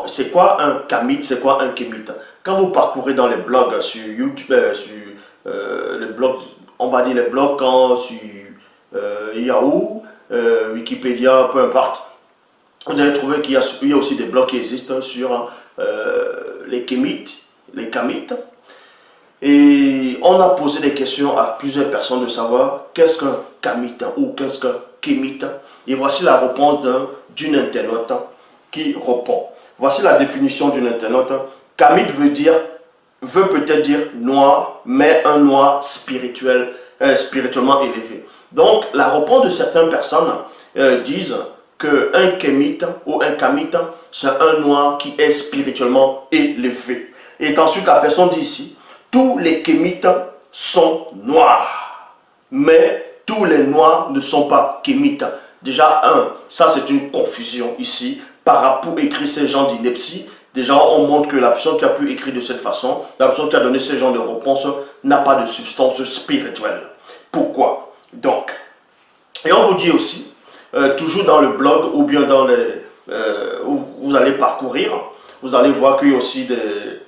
c'est quoi un kamite, c'est quoi un kémite? Quand vous parcourez dans les blogs sur YouTube, les blogs, on va dire les blogs sur Yahoo, Wikipédia, peu importe, vous allez trouver qu'il y a aussi des blogs qui existent sur les kémites, les kamites. Et on a posé des questions à plusieurs personnes de savoir qu'est-ce qu'un kamite ou qu'est-ce qu'un kémite. Et voici la réponse d'une internaute qui répond. Voici la définition d'une internaute. Kamite veut peut-être dire noir, mais un noir spirituel, spirituellement élevé. Donc la réponse de certaines personnes disent qu'un kémite ou un kamite, c'est un noir qui est spirituellement élevé. Et ensuite la personne dit ici, tous les kémites sont noirs, mais tous les noirs ne sont pas kémites. Déjà, ça c'est une confusion ici, par rapport à écrire ces gens d'ineptie. Déjà, on montre que la personne qui a pu écrire de cette façon, la personne qui a donné ce genre de réponse, n'a pas de substance spirituelle. Pourquoi? Donc, et on vous dit aussi, toujours dans le blog ou bien dans les... où vous allez parcourir, vous allez voir qu'il y a aussi des...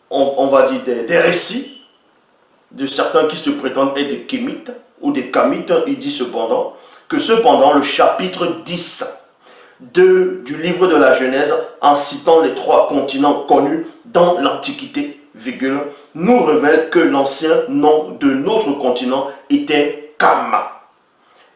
on va dire des récits de certains qui se prétendent être des kémites ou des kamites. Il dit cependant que le chapitre 10 du livre de la Genèse, en citant les 3 continents connus dans l'Antiquité, nous révèle que l'ancien nom de notre continent était Kama,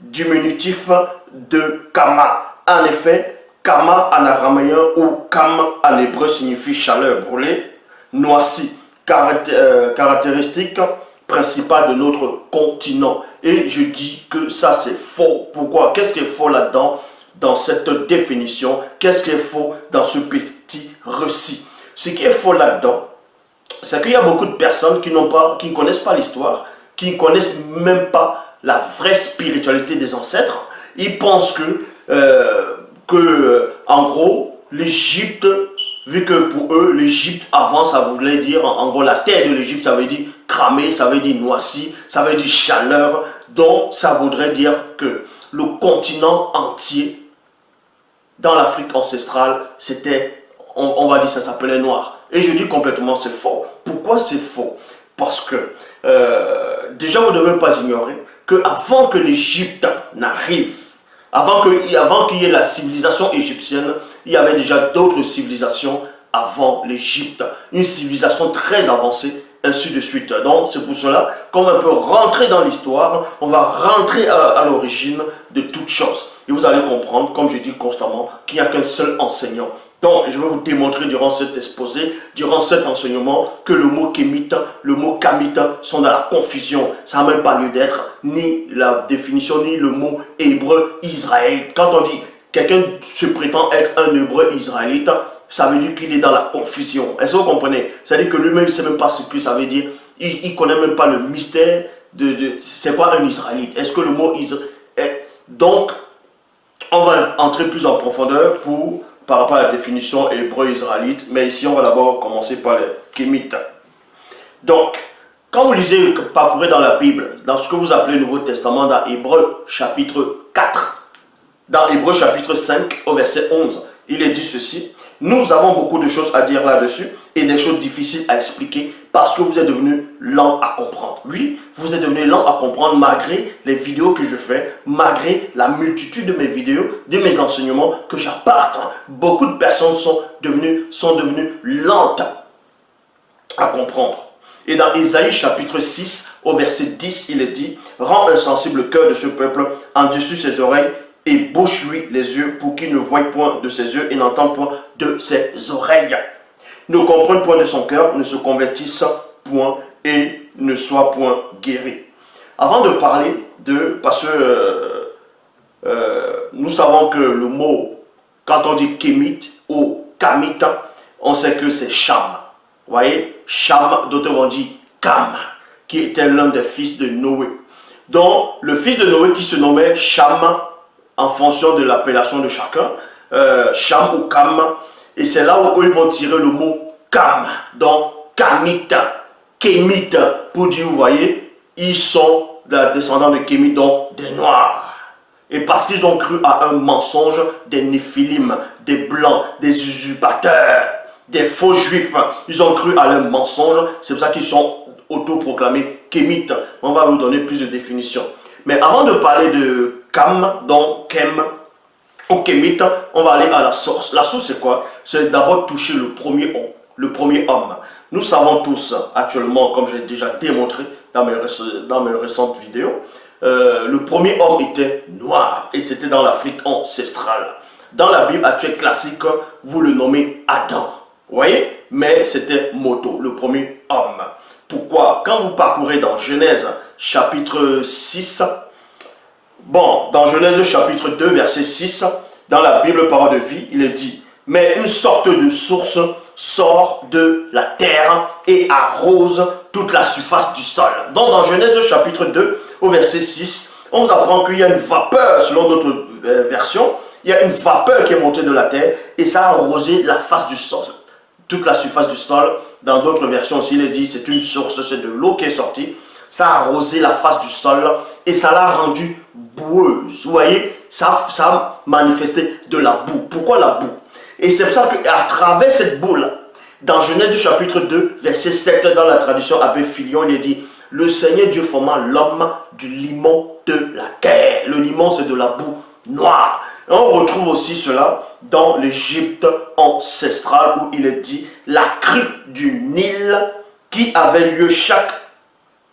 diminutif de Kama. En effet, Kama en araméen ou Kam en hébreu signifie chaleur, brûlée, noisy, caractéristique principale de notre continent. Et je dis que ça c'est faux. Pourquoi? Qu'est-ce qui est faux là-dedans, dans cette définition? Qu'est-ce qui est faux dans ce petit récit? Ce qui est faux là-dedans, c'est qu'il y a beaucoup de personnes qui ne connaissent pas l'histoire, qui ne connaissent même pas la vraie spiritualité des ancêtres. Ils pensent en gros, l'Égypte, vu que pour eux, l'Égypte avant, ça voulait dire, en gros, la terre de l'Égypte, ça veut dire cramer, ça veut dire noisy, ça veut dire chaleur. Donc, ça voudrait dire que le continent entier, dans l'Afrique ancestrale, c'était, on va dire, ça s'appelait noir. Et je dis complètement, c'est faux. Pourquoi c'est faux? Parce que, déjà, vous ne devez pas ignorer qu'avant que l'Égypte n'arrive, avant qu'il y ait la civilisation égyptienne, il y avait déjà d'autres civilisations avant l'Égypte. Une civilisation très avancée, ainsi de suite. Donc, c'est pour cela qu'on va un peu rentrer dans l'histoire, on va rentrer à l'origine de toutes choses. Et vous allez comprendre, comme je dis constamment, qu'il n'y a qu'un seul enseignant. Donc, je vais vous démontrer durant cet exposé, durant cet enseignement, que le mot kémite, le mot kamite sont dans la confusion. Ça n'a même pas lieu d'être, ni la définition, ni le mot hébreu israélite. Quand on dit quelqu'un se prétend être un hébreu israélite, ça veut dire qu'il est dans la confusion. Est-ce que vous comprenez? C'est-à-dire que lui-même, il ne sait même pas ce que ça veut dire. Il ne connaît même pas le mystère de c'est quoi un israélite. Est-ce que le mot israélite... Donc, on va entrer plus en profondeur par rapport à la définition hébreu-israélite. Mais ici, on va d'abord commencer par les kémites. Donc, quand vous lisez, parcourez dans la Bible, dans ce que vous appelez le Nouveau Testament, dans Hébreu chapitre 4, dans Hébreu chapitre 5, au verset 11, il est dit ceci. Nous avons beaucoup de choses à dire là-dessus et des choses difficiles à expliquer parce que vous êtes devenus lents à comprendre. Oui, vous êtes devenus lents à comprendre malgré les vidéos que je fais, malgré la multitude de mes vidéos, de mes enseignements que j'apporte. Beaucoup de personnes sont devenues lentes à comprendre. Et dans Ésaïe chapitre 6, au verset 10, il est dit « Rends insensible le cœur de ce peuple en-dessus ses oreilles et bouche-lui les yeux pour qu'il ne voie point de ses yeux et n'entende point de ses oreilles. Ne comprenne point de son cœur, ne se convertisse point et ne soit point guéri. » Avant de parler parce que nous savons que le mot, quand on dit kémite ou kamite, on sait que c'est Cham. Vous voyez, Cham, d'autres vont dire Cam, qui était l'un des fils de Noé. Donc, le fils de Noé qui se nommait Cham, en fonction de l'appellation de chacun, Cham ou Cam, et c'est là où ils vont tirer le mot Cam, donc Kamite, Kémite, pour dire, vous voyez, ils sont des descendants de Kémite, donc des Noirs. Et parce qu'ils ont cru à un mensonge des Néphilim, des Blancs, des usurpateurs, des faux Juifs, ils ont cru à leur mensonge, c'est pour ça qu'ils sont autoproclamés kémites. On va vous donner plus de définitions. Mais avant de parler de Cam, donc Kem, ou kémite, on va aller à la source. La source c'est quoi? C'est d'abord toucher le premier homme. Nous savons tous actuellement, comme j'ai déjà démontré dans mes récentes vidéos, le premier homme était noir et c'était dans l'Afrique ancestrale. Dans la Bible actuelle classique, vous le nommez Adam. Vous voyez? Mais c'était Moto, le premier homme. Pourquoi? Quand vous parcourez dans Genèse chapitre 6, bon, dans Genèse chapitre 2, verset 6, dans la Bible Parole de vie, il est dit, mais une sorte de source sort de la terre et arrose toute la surface du sol. Donc dans Genèse chapitre 2, au verset 6, on vous apprend qu'il y a une vapeur, selon d'autres versions, il y a une vapeur qui est montée de la terre et ça a arrosé la face du sol. Toute la surface du sol. Dans d'autres versions aussi, il est dit, c'est une source, c'est de l'eau qui est sortie. Ça a arrosé la face du sol et ça l'a rendue boueuse. Vous voyez, ça a manifesté de la boue. Pourquoi la boue? Et c'est pour ça qu'à travers cette boue-là, dans Genèse du chapitre 2, verset 7, dans la traduction Abbé Filion, il est dit, le Seigneur Dieu forma l'homme du limon de la terre. Le limon, c'est de la boue noire. Et on retrouve aussi cela dans l'Égypte ancestrale où il est dit, la crue du Nil qui avait lieu chaque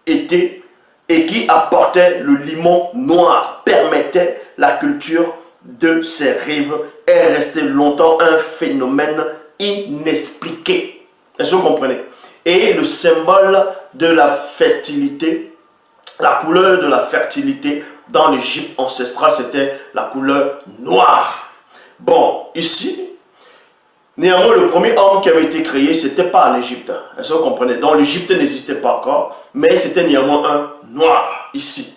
été et qui apportait le limon noir, permettait la culture de ces rives, est resté longtemps un phénomène inexpliqué. Est-ce que vous comprenez? Et le symbole de la fertilité, la couleur de la fertilité dans l'Égypte ancestrale, c'était la couleur noire. Bon, ici, néanmoins, le premier homme qui avait été créé, ce n'était pas en Égypte. Est-ce que vous comprenez? Donc l'Égypte n'existait pas encore, mais c'était néanmoins un noir, ici.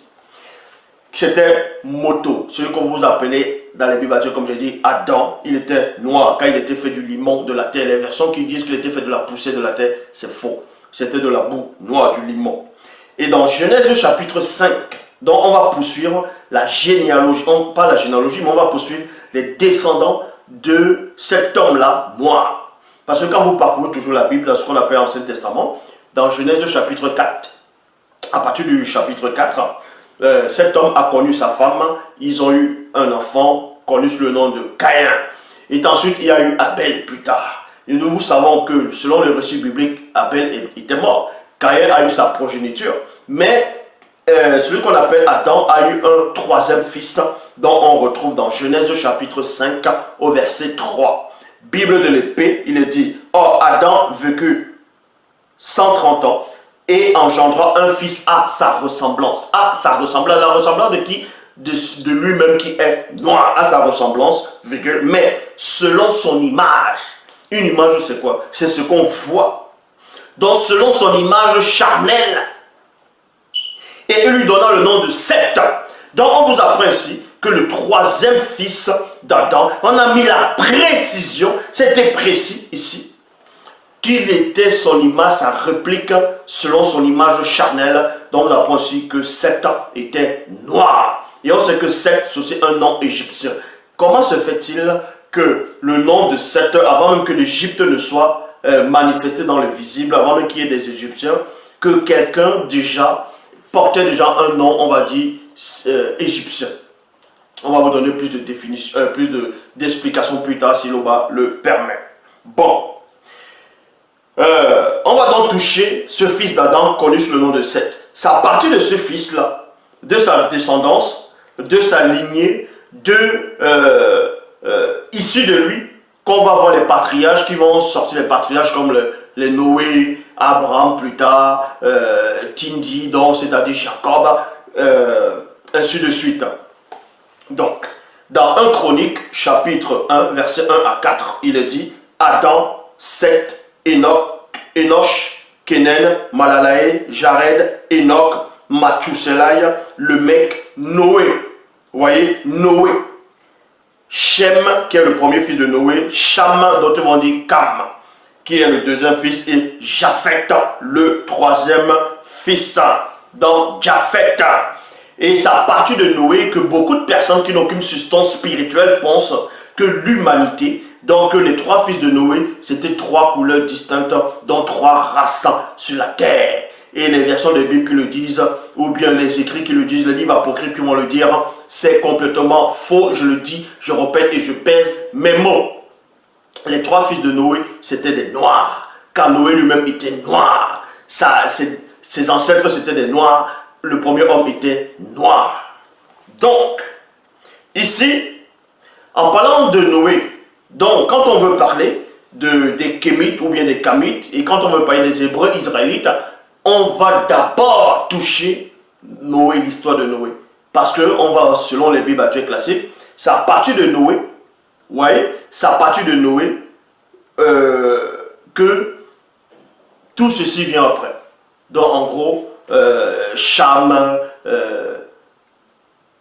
C'était Moto, celui qu'on vous appelait dans les Bibles, comme j'ai dit, Adam, il était noir, quand il était fait du limon de la terre. Les versions qui disent qu'il était fait de la poussière de la terre, c'est faux. C'était de la boue noire, du limon. Et dans Genèse chapitre 5, donc on va poursuivre la généalogie, pas la généalogie, mais on va poursuivre les descendants de cet homme-là noir. Parce que quand vous parcourez toujours la Bible, dans ce qu'on appelle l'Ancien Testament, dans Genèse chapitre 4, à partir du chapitre 4, cet homme a connu sa femme, ils ont eu un enfant connu sous le nom de Caïn. Et ensuite, il y a eu Abel plus tard. Et nous savons que selon le récit biblique, Abel était mort. Caïn a eu sa progéniture, mais celui qu'on appelle Adam a eu un troisième fils dont on retrouve dans Genèse chapitre 5 au verset 3. Bible de l'épée, il est dit, or Adam vécut 130 ans et engendra un fils à sa ressemblance. À sa ressemblance, la ressemblance de qui? De lui-même qui est noir, à sa ressemblance, virgule, mais selon son image. Une image, c'est quoi? C'est ce qu'on voit. Donc selon son image charnelle. Et il lui donna le nom de Seth. Donc on vous apprend ici que le troisième fils d'Adam, on a mis la précision, c'était précis ici, qu'il était son image, sa réplique selon son image charnelle. Donc on apprend aussi que Seth était noir. Et on sait que Seth, c'est un nom égyptien. Comment se fait-il que le nom de Seth, avant même que l'Égypte ne soit manifesté dans le visible, avant même qu'il y ait des Égyptiens, que quelqu'un portait déjà un nom, on va dire, égyptien? On va vous donner plus de définition, d'explications plus tard si l'Oba le permet. Bon. On va donc toucher ce fils d'Adam connu sous le nom de Seth. C'est à partir de ce fils-là, de sa descendance, de sa lignée, issu de lui, qu'on va voir les patriarches qui vont sortir, les patriarches comme les Noé, Abraham plus tard, Tindi, donc c'est-à-dire Jacob, ainsi de suite. Donc, dans 1 Chronique, chapitre 1, verset 1 à 4, il est dit, Adam, Seth, Enoch, Kenan, Malalaë, Jared, Enoch, Mathuselai, le mec Noé. Vous voyez, Noé. Shem, qui est le premier fils de Noé. Cham, d'autres vont dire Cam, qui est le deuxième fils. Et Japheth, le troisième fils. Donc, Japheth. Et c'est à partir de Noé que beaucoup de personnes qui n'ont aucune substance spirituelle pensent que l'humanité, donc les trois fils de Noé, c'était trois couleurs distinctes, dont trois races sur la terre. Et les versions de Bible qui le disent, ou bien les écrits qui le disent, les livres apocryphes qui vont le dire, c'est complètement faux. Je le dis, je répète et je pèse mes mots. Les trois fils de Noé, c'était des noirs, car Noé lui-même était noir. Ses ancêtres, c'était des noirs. Le premier homme était noir. Donc, ici, en parlant de Noé, donc quand on veut parler des Kémites ou bien des Kamites, et quand on veut parler des Hébreux israélites, on va d'abord toucher Noé, l'histoire de Noé. Parce que on va, selon les Bibles actuelles classiques, c'est à partir de Noé, ouais, c'est à partir de Noé que tout ceci vient après. Donc en gros, Cham,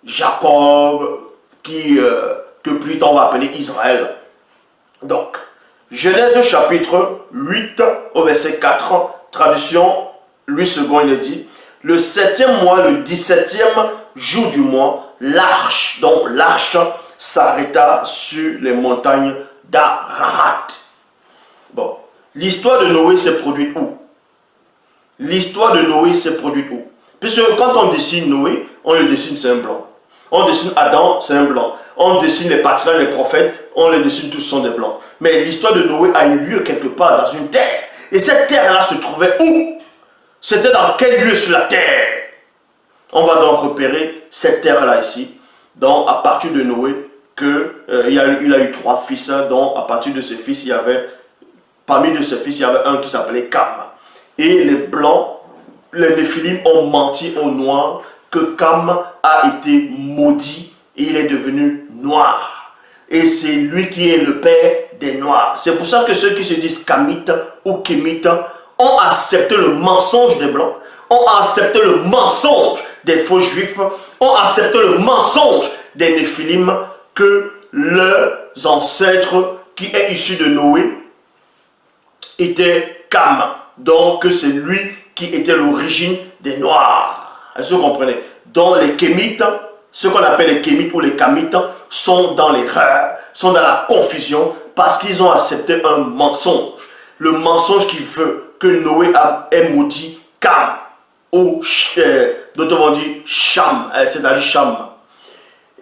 Jacob, que plus tard on va appeler Israël. Donc, Genèse chapitre 8 au verset 4, traduction Louis II, il dit, le 7e mois, le 17e jour du mois, l'arche, donc l'arche s'arrêta sur les montagnes d'Ararat. Bon, l'histoire de Noé s'est produite où? L'histoire de Noé s'est produite où? Puisque quand on dessine Noé, on le dessine, c'est un blanc. On dessine Adam, c'est un blanc. On dessine les patriarches, les prophètes, on les dessine tous, sont des blancs. Mais l'histoire de Noé a eu lieu quelque part dans une terre. Et cette terre-là se trouvait où? C'était dans quel lieu sur la terre? On va donc repérer cette terre-là ici. Donc à partir de Noé, il a eu trois fils. Donc à partir de ces fils, parmi de ces fils, il y avait un qui s'appelait Cam. Et les blancs, les Néphilim ont menti aux noirs que Cam a été maudit et il est devenu noir. Et c'est lui qui est le père des noirs. C'est pour ça que ceux qui se disent Kamites ou Kémites ont accepté le mensonge des blancs, ont accepté le mensonge des faux juifs, ont accepté le mensonge des Néphilim, que leurs ancêtres qui est issu de Noé était Cam. Donc c'est lui qui était l'origine des Noirs. Est-ce que vous comprenez? Donc les Kémites, ce qu'on appelle les Kémites ou les Kamites, sont dans l'erreur, sont dans la confusion parce qu'ils ont accepté un mensonge. Le mensonge qui veut que Noé ait maudit Cam, ou d'autres vont dire Cham, c'est-à-dire Cham.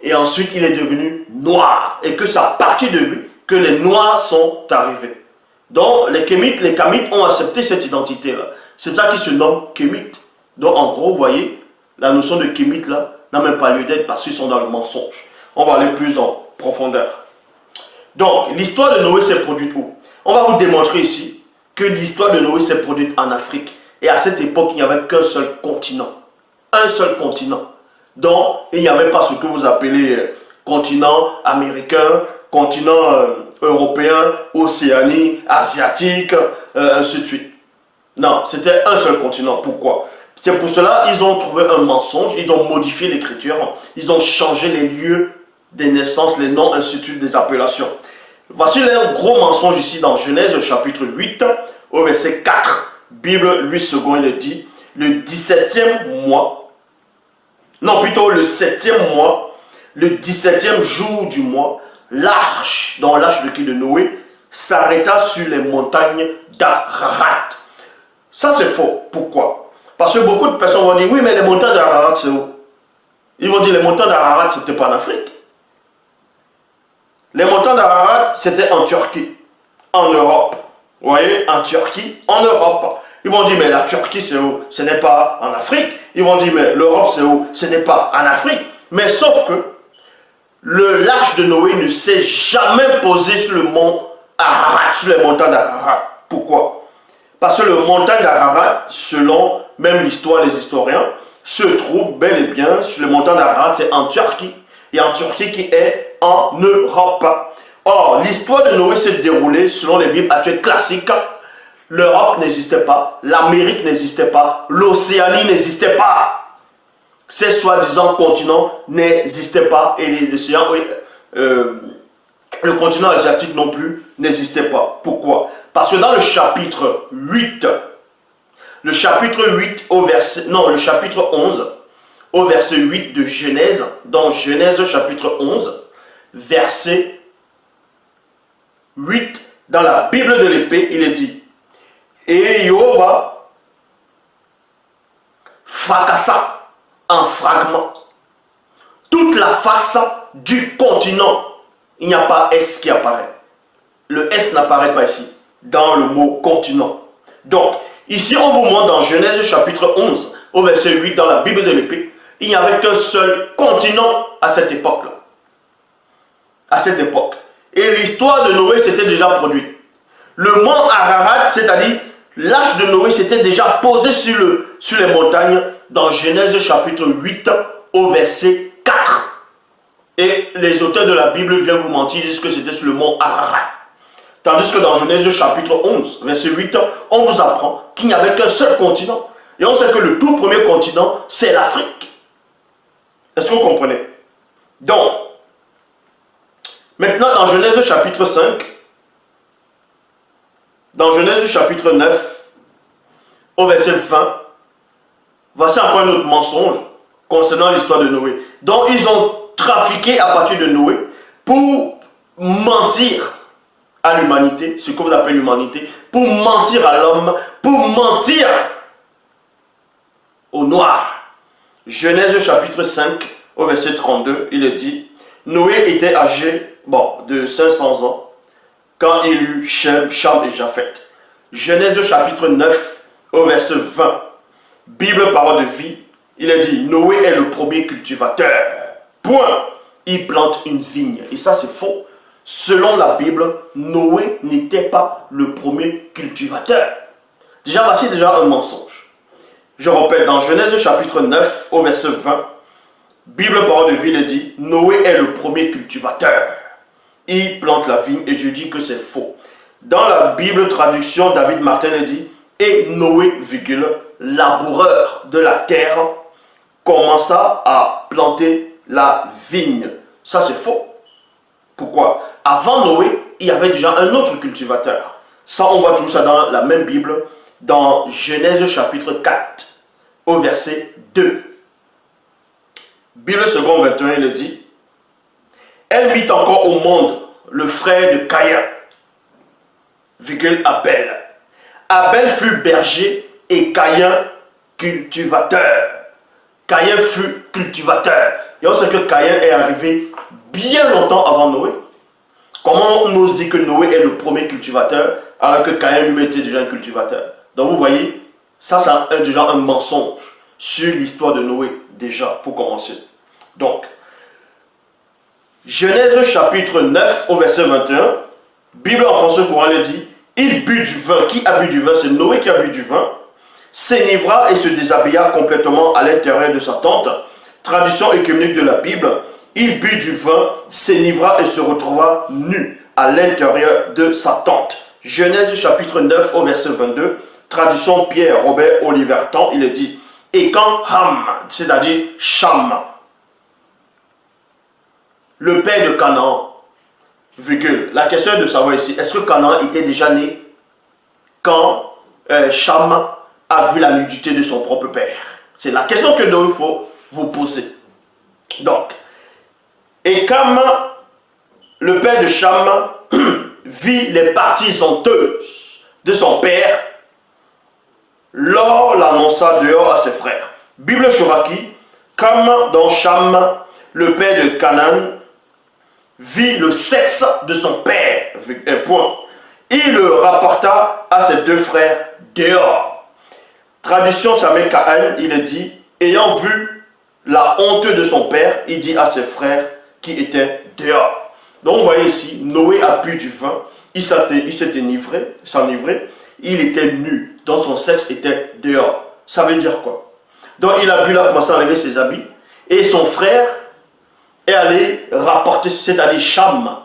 Et ensuite il est devenu noir. Et que c'est à partir de lui que les Noirs sont arrivés. Donc les Kémites, les Kamites ont accepté cette identité-là. C'est ça qu'ils se nomment Kémites. Donc en gros, vous voyez, la notion de Kémite là n'a même pas lieu d'être parce qu'ils sont dans le mensonge. On va aller plus en profondeur. Donc l'histoire de Noé s'est produite où? On va vous démontrer ici que l'histoire de Noé s'est produite en Afrique. Et à cette époque, il n'y avait qu'un seul continent. Un seul continent. Donc il n'y avait pas ce que vous appelez continent américain, continent européen, Océanie, asiatique, ainsi de suite. Non, c'était un seul continent. Pourquoi? C'est pour cela qu'ils ont trouvé un mensonge, ils ont modifié l'écriture, ils ont changé les lieux des naissances, les noms, ainsi de suite, des appellations. Voici un gros mensonge ici dans Genèse chapitre 8, au verset 4. Bible, Louis II, il dit, le 17e mois, non plutôt le 7e mois, le 17e jour du mois, l'arche, dans l'arche de qui de Noé, s'arrêta sur les montagnes d'Ararat. Ça c'est faux. Pourquoi? Parce que beaucoup de personnes vont dire, oui mais les montagnes d'Ararat c'est où? Ils vont dire, les montagnes d'Ararat c'était pas en Afrique. Les montagnes d'Ararat c'était en Turquie, en Europe. Vous voyez, en Turquie, en Europe. Ils vont dire, mais la Turquie c'est où? Ce n'est pas en Afrique. Ils vont dire, mais l'Europe c'est où? Ce n'est pas en Afrique. Mais sauf que l'arche de Noé ne s'est jamais posée sur le mont Ararat, sur les montagnes d'Ararat. Pourquoi? Parce que le montagne d'Ararat, selon même l'histoire des historiens, se trouve bel et bien sur le montagne d'Ararat, c'est en Turquie. Et en Turquie qui est en Europe. Or, l'histoire de Noé s'est déroulée selon les Bibles actuelles classiques. L'Europe n'existait pas, l'Amérique n'existait pas, l'Océanie n'existait pas. Ces soi-disant continents n'existaient pas et le continent asiatique non plus n'existait pas. Pourquoi? Parce que dans le chapitre 8 au verset, non, le chapitre 11 au verset 8 de Genèse, dans Genèse chapitre 11, verset 8, dans la Bible de l'épée, il est dit, et Jéhovah fracassa en fragments toute la face du continent. Il n'y a pas S qui apparaît. Le S n'apparaît pas ici, dans le mot continent. Donc, ici, on vous montre dans Genèse chapitre 11, au verset 8, dans la Bible de l'épée, il n'y avait qu'un seul continent à cette époque-là. À cette époque. Et l'histoire de Noé s'était déjà produite. Le mont Ararat, c'est-à-dire l'arche de Noé, s'était déjà posé sur les montagnes dans Genèse chapitre 8, au verset 4. Et les auteurs de la Bible viennent vous mentir, ils disent que c'était sur le mont Ararat. Tandis que dans Genèse chapitre 11, verset 8, on vous apprend qu'il n'y avait qu'un seul continent. Et on sait que le tout premier continent, c'est l'Afrique. Est-ce que vous comprenez? Donc, maintenant dans Genèse chapitre 5, dans Genèse chapitre 9, au verset 20, voici encore un autre mensonge concernant l'histoire de Noé. Donc, ils ont trafiqué à partir de Noé pour mentir à l'humanité, ce que vous appelez l'humanité, pour mentir à l'homme, pour mentir au noir. Genèse chapitre 5, au verset 32, il est dit, Noé était âgé de 500 ans quand il eut Shem, Cham et Japhet. Genèse chapitre 9, au verset 20, Bible parole de vie, il est dit, Noé est le premier cultivateur. Point. Il plante une vigne. Et ça c'est faux. Selon la Bible, Noé n'était pas le premier cultivateur. Voici un mensonge. Je répète, dans Genèse chapitre 9, au verset 20, Bible parole de vie, il dit, Noé est le premier cultivateur. Il plante la vigne et je dis que c'est faux. Dans la Bible traduction, David Martin il dit, et Noé, laboureur de la terre, commença à planter la vigne. Ça c'est faux. Pourquoi? Avant Noé, il y avait déjà un autre cultivateur. Ça, on voit tout ça dans la même Bible, dans Genèse chapitre 4, au verset 2. Bible second 21, il dit, elle mit encore au monde le frère de Caïn, Abel. Abel fut berger et Caïn cultivateur. Caïn fut cultivateur. Et on sait que Caïn est arrivé bien longtemps avant Noé. Comment on ose dire que Noé est le premier cultivateur alors que Caïn lui était déjà un cultivateur? Donc vous voyez, ça c'est déjà un mensonge sur l'histoire de Noé, déjà, pour commencer. Donc, Genèse chapitre 9 au verset 21, Bible en français courant le dit, il but du vin. Qui a bu du vin? C'est Noé qui a bu du vin. S'enivra et se déshabilla complètement à l'intérieur de sa tente. Traduction œcuménique de la Bible. Il but du vin, s'enivra et se retrouva nu à l'intérieur de sa tente. Genèse chapitre 9 au verset 22. Traduction Pierre Robert Olivertan, il est dit, et quand Ham, c'est-à-dire Cham, le père de Canaan, la question est de savoir ici, est-ce que Canaan était déjà né quand Cham a vu la nudité de son propre père? C'est la question que il faut vous poser. Donc, et comme le père de Cham vit les parties honteuses de son père, Lor l'annonça dehors à ses frères. Bible Shoraki, comme dans Cham, le père de Canaan, vit le sexe de son père, point. Il le rapporta à ses deux frères dehors. Traduction Samuel Cahan, il est dit, ayant vu la honte de son père, il dit à ses frères qui étaient dehors. Donc vous voyez ici, Noé a bu du vin, il s'est enivré, il était nu, donc son sexe était dehors. Ça veut dire quoi? Donc il a bu là, commencé à enlever ses habits, et son frère est allé rapporter, c'est-à-dire Cham,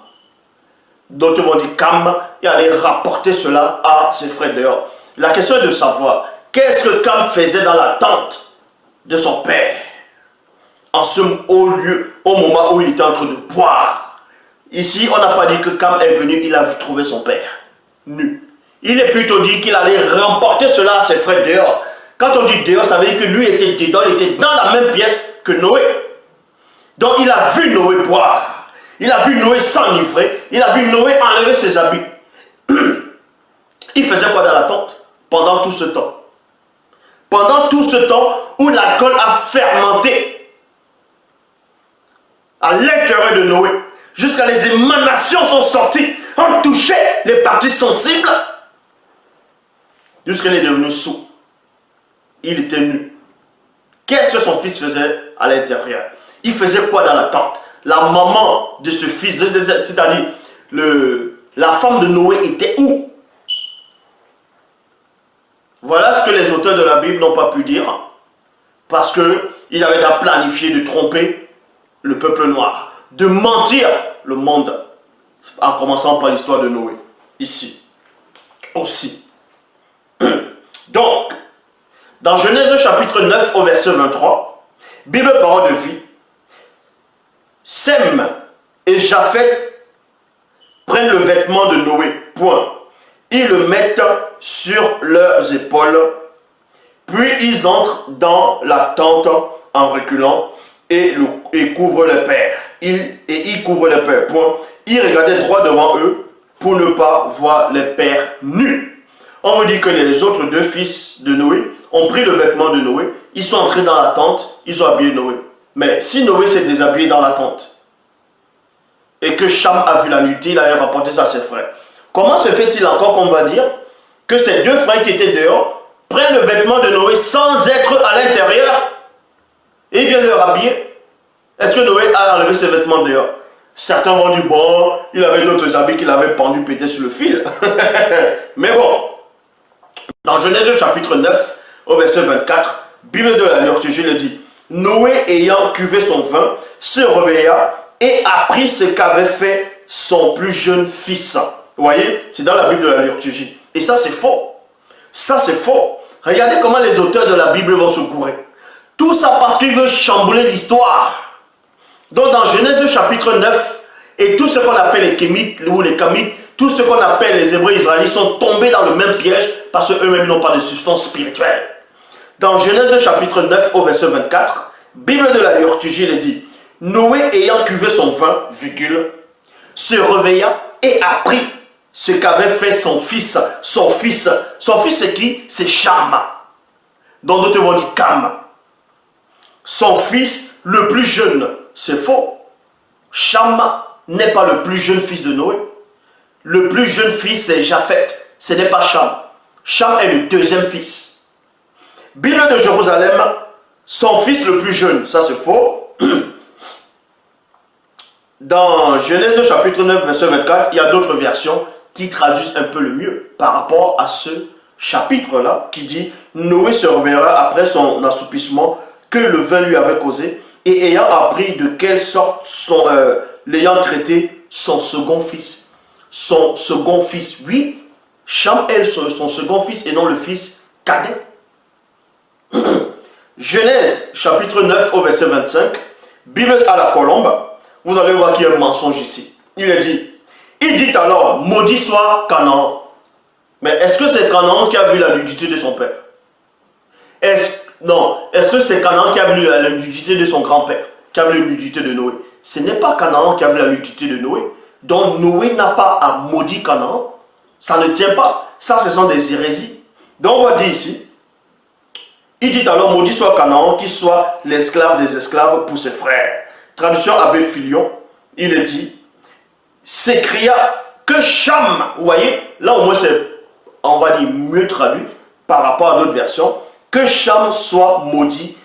d'autres vont dire Cam, et aller rapporter cela à ses frères dehors. La question est de savoir, qu'est-ce que Cam faisait dans la tente de son père, au moment où il était en train de boire? Ici, on n'a pas dit que Cam est venu, il a trouvé son père nu. Il est plutôt dit qu'il allait remporter cela à ses frères dehors. Quand on dit dehors, ça veut dire que lui était dedans, il était dans la même pièce que Noé. Donc il a vu Noé boire. Il a vu Noé s'enivrer. Il a vu Noé enlever ses habits. Il faisait quoi dans la tente pendant tout ce temps? Pendant tout ce temps où l'alcool a fermenté à l'intérieur de Noé, jusqu'à les émanations sont sorties, ont touché les parties sensibles, jusqu'à est devenu sourd. Il était nu. Qu'est-ce que son fils faisait à l'intérieur? Il faisait quoi dans la tente? La maman de ce fils, c'est-à-dire la femme de Noé était où? Voilà ce que les auteurs de la Bible n'ont pas pu dire, parce qu'ils avaient déjà planifié de tromper le peuple noir, de mentir le monde, en commençant par l'histoire de Noé, ici, aussi. Donc, dans Genèse chapitre 9 au verset 23, Bible parole de vie, Sem et Japheth prennent le vêtement de Noé, point. Ils le mettent sur leurs épaules, puis ils entrent dans la tente en reculant et couvrent le père. Ils couvrent le père, point. Ils regardaient droit devant eux pour ne pas voir les pères nus. On vous dit que les autres deux fils de Noé ont pris le vêtement de Noé, ils sont entrés dans la tente, ils ont habillé Noé. Mais si Noé s'est déshabillé dans la tente et que Cham a vu la nudité, il a rapporté ça à ses frères. Comment se fait-il encore qu'on va dire que ces deux frères qui étaient dehors prennent le vêtement de Noé sans être à l'intérieur et ils viennent leur habiller? Est-ce que Noé a enlevé ses vêtements dehors? Certains vont dire, bon, il avait d'autres habits qu'il avait pendus pétés sur le fil. Mais bon, dans Genèse chapitre 9, au verset 24, Bible de la liturgie le dit, Noé ayant cuvé son vin, se réveilla et apprit ce qu'avait fait son plus jeune fils. Vous voyez, c'est dans la Bible de la liturgie. Et ça, c'est faux. Ça, c'est faux. Regardez comment les auteurs de la Bible vont se courir. Tout ça parce qu'ils veulent chambouler l'histoire. Donc, dans Genèse chapitre 9, et tout ce qu'on appelle les Kémites ou les Kamites, tout ce qu'on appelle les Hébreux israélites sont tombés dans le même piège parce qu'eux-mêmes n'ont pas de substance spirituelle. Dans Genèse chapitre 9 au verset 24, Bible de la liturgie le dit, Noé ayant cuvé son vin, se réveilla et apprit ce qu'avait fait son fils. Son fils c'est qui? C'est Cham. Donc d'autres vont dire Cam. Son fils le plus jeune, c'est faux. Cham n'est pas le plus jeune fils de Noé. Le plus jeune fils c'est Japheth. Ce n'est pas Cham. Cham est le deuxième fils. Bible de Jérusalem, son fils le plus jeune, ça c'est faux. Dans Genèse chapitre 9 verset 24, il y a d'autres versions qui traduisent un peu le mieux par rapport à ce chapitre-là qui dit « Noé se réveillera après son assoupissement que le vin lui avait causé et ayant appris de quelle sorte l'ayant traité son second fils. » Son second fils, oui, Cham est son second fils et non le fils cadet. Genèse chapitre 9 au verset 25, Bible à la colombe, vous allez voir qu'il y a un mensonge ici. Il dit alors, maudit soit Canaan. Mais est-ce que c'est Canaan qui a vu la nudité de son père? Est-ce que c'est Canaan qui a vu la nudité de son grand-père, qui a vu la nudité de Noé? Ce n'est pas Canaan qui a vu la nudité de Noé. Donc Noé n'a pas à maudire Canaan. Ça ne tient pas. Ça, ce sont des hérésies. Donc on va dire ici, il dit alors, maudit soit Canaan, qui soit l'esclave des esclaves pour ses frères. Traduction Abbé Filion, il est dit, s'écria que Cham, vous voyez, là au moins c'est, on va dire, mieux traduit par rapport à d'autres versions, que Cham soit maudit,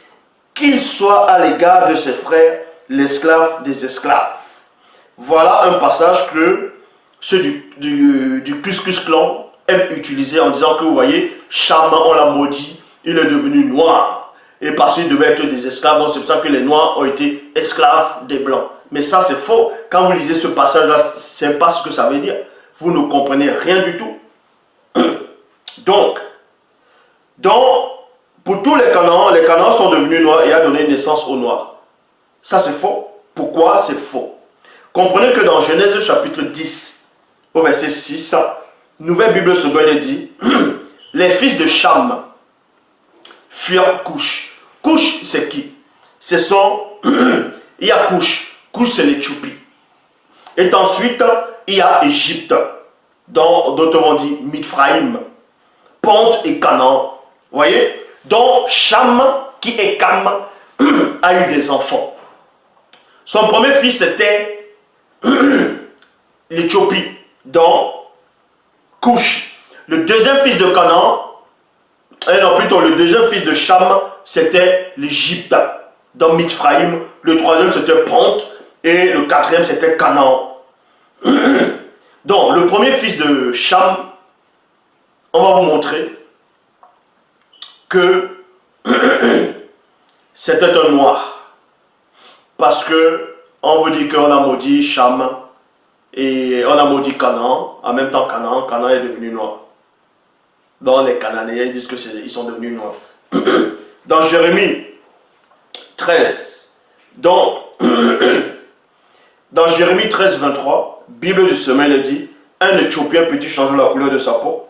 qu'il soit à l'égard de ses frères, l'esclave des esclaves. Voilà un passage que ceux du Ku Klux Klan aiment utiliser en disant que, vous voyez, Cham, on l'a maudit, il est devenu noir. Et parce qu'il devait être des esclaves, donc c'est pour ça que les noirs ont été esclaves des blancs. Mais ça c'est faux. Quand vous lisez ce passage-là, c'est pas ce que ça veut dire. Vous ne comprenez rien du tout. Donc, pour tous les Canaans sont devenus noirs et a donné naissance aux noirs. Ça c'est faux. Pourquoi c'est faux? Comprenez que dans Genèse chapitre 10, au verset 6, Nouvelle Bible seconde dit, les fils de Cham furent Couche. Couche, c'est qui? ce sont, il y a Couche. Couche, c'est l'Éthiopie. Et ensuite, il y a Égypte, dont d'autres on dit Mithraïm, Ponte et Canaan. Vous voyez? Donc, Cham, qui est Cam, a eu des enfants. Son premier fils, c'était l'Éthiopie, dont Couche. Le deuxième fils de Canaan, non, plutôt le deuxième fils de Cham, c'était l'Égypte, dans Mithraïm. Le troisième, c'était Ponte. Et le quatrième, c'était Canaan. Donc, le premier fils de Cham, on va vous montrer que c'était un noir. Parce que on vous dit qu'on a maudit Cham et on a maudit Canaan. En même temps, Canaan est devenu noir. Donc, les Cananéens ils disent qu'ils sont devenus noirs. Dans Jérémie 13, donc, dans Jérémie 13, 23, Bible du Semelle dit, un Éthiopien peut-il changer la couleur de sa peau?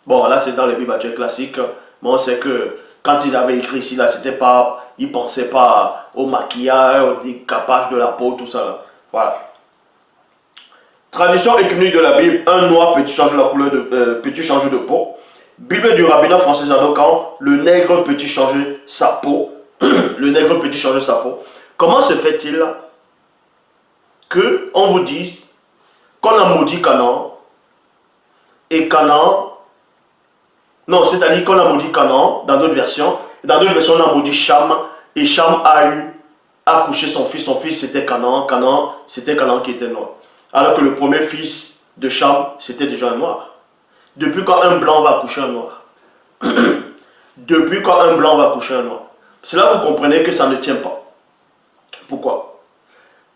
Bon, là c'est dans les Bibles classiques, mais on sait que quand ils avaient écrit ici, là, c'était pas, ils ne pensaient pas au maquillage, au décapage de la peau, tout ça là. Voilà. Tradition ethnique de la Bible, un noir peut-il changer la couleur de, peut-il changer de peau? Bible du rabbinat français Zadokan, le nègre peut-il changer sa peau? Le nègre peut-il changer sa peau? Comment se fait-il que on vous dise qu'on a maudit Canaan et Canaan, non, c'est-à-dire qu'on a maudit Canaan dans d'autres versions on a maudit Cham et Cham a accouché son fils c'était Canaan, c'était Canaan qui était noir. Alors que le premier fils de Cham c'était déjà un noir. Depuis quand un blanc va accoucher un noir? Depuis quand un blanc va accoucher un noir? C'est là que vous comprenez que ça ne tient pas. Pourquoi?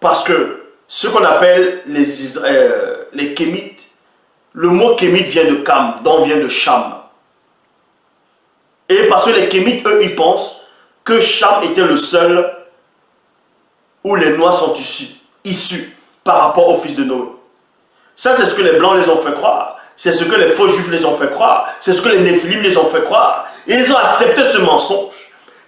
Parce que ce qu'on appelle les Kémites, le mot Kémite vient de Cam, donc vient de Cham. Et parce que les Kémites, eux, ils pensent que Cham était le seul où les Noirs sont issus par rapport au fils de Noé. Ça, c'est ce que les Blancs les ont fait croire. C'est ce que les faux Juifs les ont fait croire. C'est ce que les Néphilim les ont fait croire. Et ils ont accepté ce mensonge.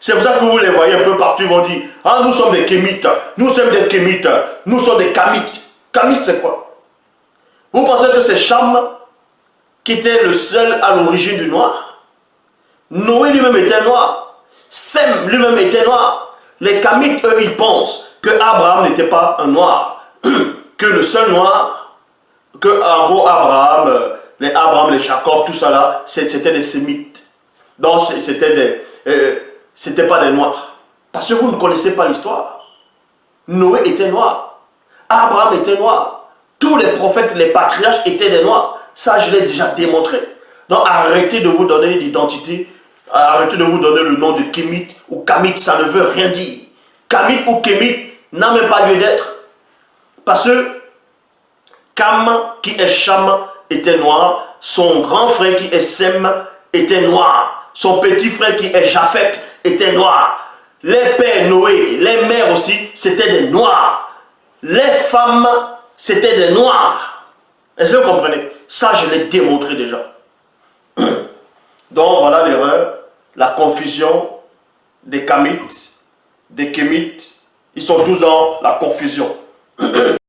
C'est pour ça que vous les voyez un peu partout, ils vont dire « Ah, nous sommes des Kémites, nous sommes des Kémites, nous sommes des Kamites. » Kamites, c'est quoi? Vous pensez que c'est Cham qui était le seul à l'origine du noir? Noé lui-même était noir. Sem lui-même était noir. Les Kamites, eux, ils pensent que Abraham n'était pas un noir. Que le seul noir, que en gros Abraham, les Jacob, tout ça là, c'était des Sémites. Donc c'était pas des noirs. Parce que vous ne connaissez pas l'histoire. Noé était noir. Abraham était noir. Tous les prophètes, les patriarches étaient des noirs. Ça, je l'ai déjà démontré. Donc arrêtez de vous donner d'identité. Arrêtez de vous donner le nom de Kémite ou Kamite. Ça ne veut rien dire. Kamite ou Kémite n'a même pas lieu d'être. Parce que Cam, qui est Cham, était noir. Son grand frère, qui est Sem, était noir. Son petit frère, qui est Japhet, était noir. Les pères Noé, les mères aussi, c'était des noirs. Les femmes, c'était des noirs. Est-ce que vous comprenez? Ça, je l'ai démontré déjà. Donc, voilà l'erreur, la confusion des Kamites, des Kémites. Ils sont tous dans la confusion.